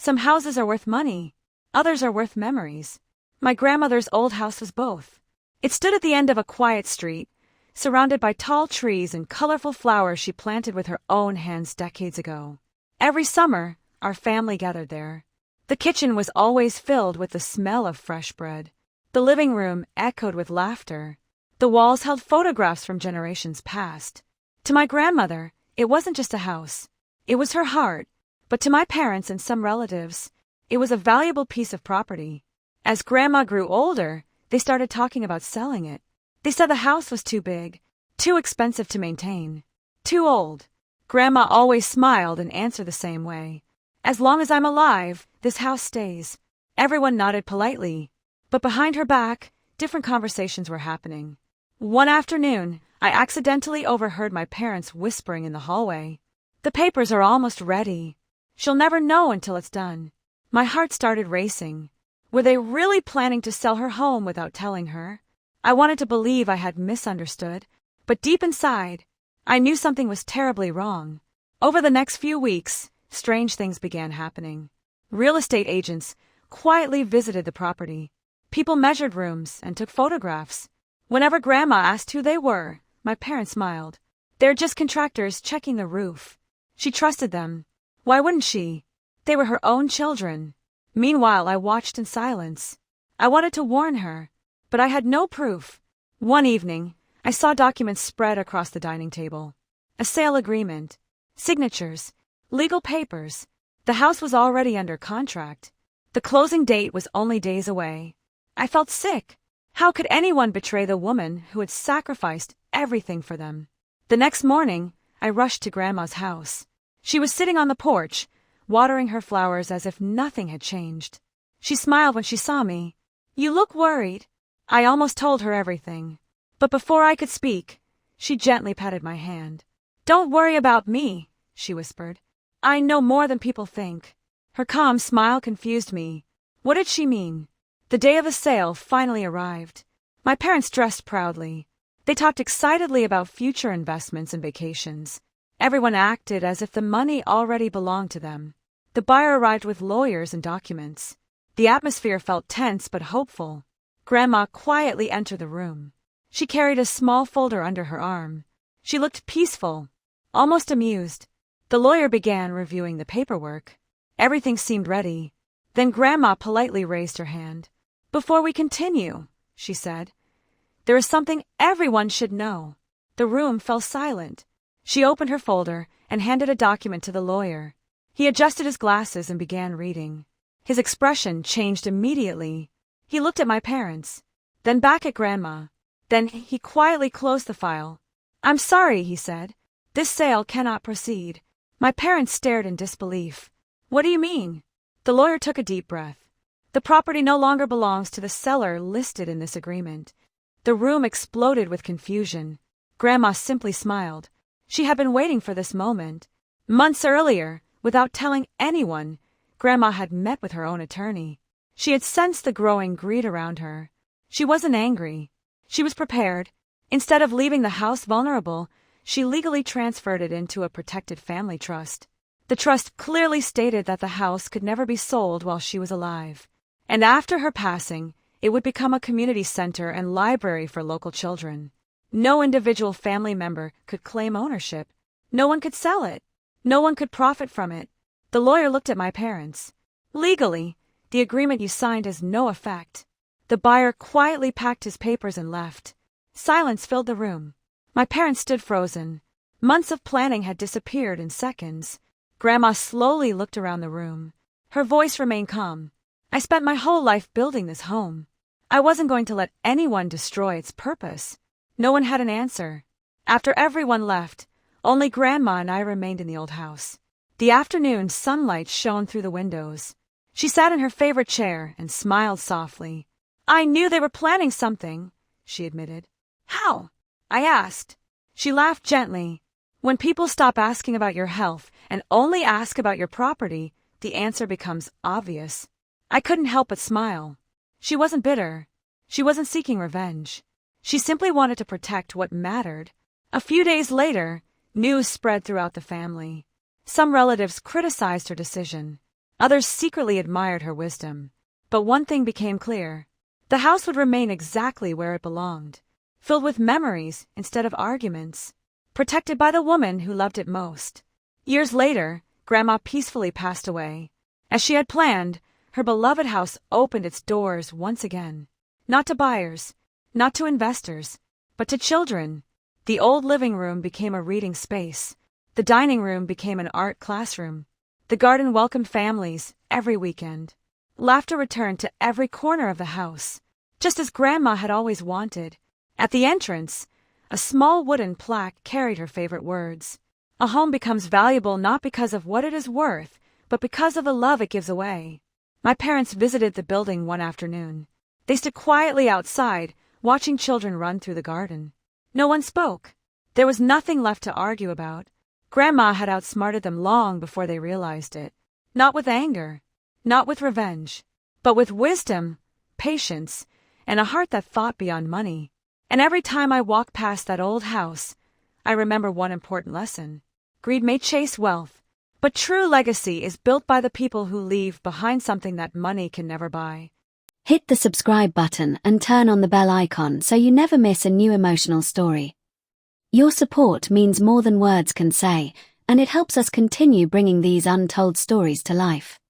Some houses are worth money, others are worth memories. My grandmother's old house was both. It stood at the end of a quiet street, surrounded by tall trees and colorful flowers she planted with her own hands decades ago. Every summer, our family gathered there. The kitchen was always filled with the smell of fresh bread. The living room echoed with laughter. The walls held photographs from generations past. To my grandmother, it wasn't just a house. It was her heart. But to my parents and some relatives, it was a valuable piece of property. As Grandma grew older, they started talking about selling it. They said the house was too big, too expensive to maintain, too old. Grandma always smiled and answered the same way. As long as I'm alive, this house stays. Everyone nodded politely, but behind her back, different conversations were happening. One afternoon, I accidentally overheard my parents whispering in the hallway. "The papers are almost ready. She'll never know until it's done." My heart started racing. Were they really planning to sell her home without telling her? I wanted to believe I had misunderstood, but deep inside, I knew something was terribly wrong. Over the next few weeks, strange things began happening. Real estate agents quietly visited the property. People measured rooms and took photographs. Whenever Grandma asked who they were, my parents smiled. "They're just contractors checking the roof." She trusted them. Why wouldn't she? They were her own children. Meanwhile, I watched in silence. I wanted to warn her, but I had no proof. One evening, I saw documents spread across the dining table. A sale agreement, signatures, legal papers. The house was already under contract. The closing date was only days away. I felt sick. How could anyone betray the woman who had sacrificed everything for them? The next morning, I rushed to Grandma's house. She was sitting on the porch, watering her flowers as if nothing had changed. She smiled when she saw me. "You look worried." I almost told her everything. But before I could speak, she gently patted my hand. "Don't worry about me," she whispered. "I know more than people think." Her calm smile confused me. What did she mean? The day of the sale finally arrived. My parents dressed proudly. They talked excitedly about future investments and vacations. Everyone acted as if the money already belonged to them. The buyer arrived with lawyers and documents. The atmosphere felt tense but hopeful. Grandma quietly entered the room. She carried a small folder under her arm. She looked peaceful, almost amused. The lawyer began reviewing the paperwork. Everything seemed ready. Then Grandma politely raised her hand. "Before we continue," she said, "there is something everyone should know." The room fell silent. She opened her folder and handed a document to the lawyer. He adjusted his glasses and began reading. His expression changed immediately. He looked at my parents, then back at Grandma. Then he quietly closed the file. "I'm sorry," he said. "This sale cannot proceed." My parents stared in disbelief. "What do you mean?" The lawyer took a deep breath. "The property no longer belongs to the seller listed in this agreement." The room exploded with confusion. Grandma simply smiled. She had been waiting for this moment. Months earlier, without telling anyone, Grandma had met with her own attorney. She had sensed the growing greed around her. She wasn't angry. She was prepared. Instead of leaving the house vulnerable, she legally transferred it into a protected family trust. The trust clearly stated that the house could never be sold while she was alive. And after her passing, it would become a community center and library for local children. No individual family member could claim ownership. No one could sell it. No one could profit from it. The lawyer looked at my parents. "Legally, the agreement you signed has no effect." The buyer quietly packed his papers and left. Silence filled the room. My parents stood frozen. Months of planning had disappeared in seconds. Grandma slowly looked around the room. Her voice remained calm. "I spent my whole life building this home. I wasn't going to let anyone destroy its purpose." No one had an answer. After everyone left, only Grandma and I remained in the old house. The afternoon sunlight shone through the windows. She sat in her favorite chair and smiled softly. "I knew they were planning something," she admitted. "How?" I asked. She laughed gently. "When people stop asking about your health and only ask about your property, the answer becomes obvious." I couldn't help but smile. She wasn't bitter. She wasn't seeking revenge. She simply wanted to protect what mattered. A few days later, news spread throughout the family. Some relatives criticized her decision. Others secretly admired her wisdom. But one thing became clear. The house would remain exactly where it belonged, filled with memories instead of arguments, protected by the woman who loved it most. Years later, Grandma peacefully passed away. As she had planned, her beloved house opened its doors once again. Not to buyers, not to investors, but to children. The old living room became a reading space. The dining room became an art classroom. The garden welcomed families every weekend. Laughter returned to every corner of the house, just as Grandma had always wanted. At the entrance, a small wooden plaque carried her favorite words. A home becomes valuable not because of what it is worth, but because of the love it gives away. My parents visited the building one afternoon. They stood quietly outside, watching children run through the garden. No one spoke. There was nothing left to argue about. Grandma had outsmarted them long before they realized it. Not with anger, not with revenge, but with wisdom, patience, and a heart that thought beyond money. And every time I walk past that old house, I remember one important lesson. Greed may chase wealth, but true legacy is built by the people who leave behind something that money can never buy. Hit the subscribe button and turn on the bell icon so you never miss a new emotional story. Your support means more than words can say, and it helps us continue bringing these untold stories to life.